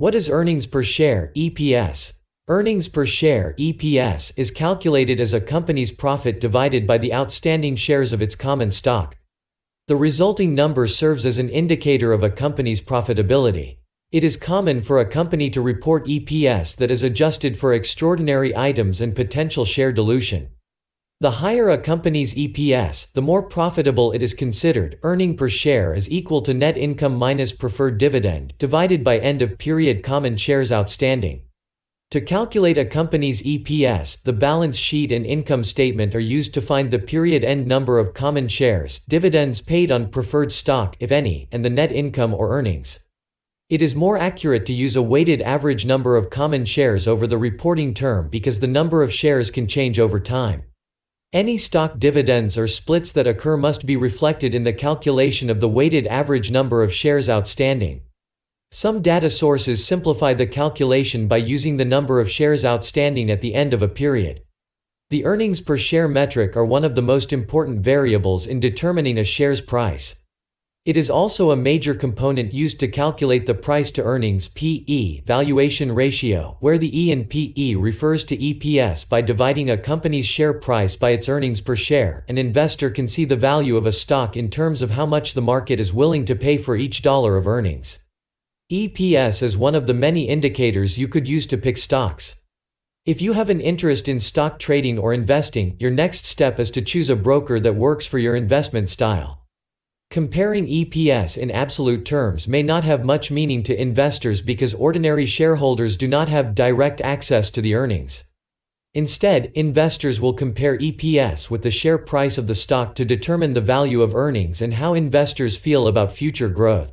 What is earnings per share (EPS)? Earnings per share (EPS) is calculated as a company's profit divided by the outstanding shares of its common stock. The resulting number serves as an indicator of a company's profitability. It is common for a company to report EPS that is adjusted for extraordinary items and potential share dilution. The higher a company's EPS, the more profitable it is considered. Earning per share is equal to net income minus preferred dividend divided by end-of-period common shares outstanding. To calculate a company's EPS, the balance sheet and income statement are used to find the period-end number of common shares, dividends paid on preferred stock, if any, and the net income or earnings. It is more accurate to use a weighted average number of common shares over the reporting term because the number of shares can change over time. Any stock dividends or splits that occur must be reflected in the calculation of the weighted average number of shares outstanding. Some data sources simplify the calculation by using the number of shares outstanding at the end of a period. The earnings per share metric are one of the most important variables in determining a share's price. It is also a major component used to calculate the price-to-earnings (PE) valuation ratio, where the E in PE refers to EPS. By dividing a company's share price by its earnings per share, an investor can see the value of a stock in terms of how much the market is willing to pay for each dollar of earnings. EPS is one of the many indicators you could use to pick stocks. If you have an interest in stock trading or investing, your next step is to choose a broker that works for your investment style. Comparing EPS in absolute terms may not have much meaning to investors because ordinary shareholders do not have direct access to the earnings. Instead, investors will compare EPS with the share price of the stock to determine the value of earnings and how investors feel about future growth.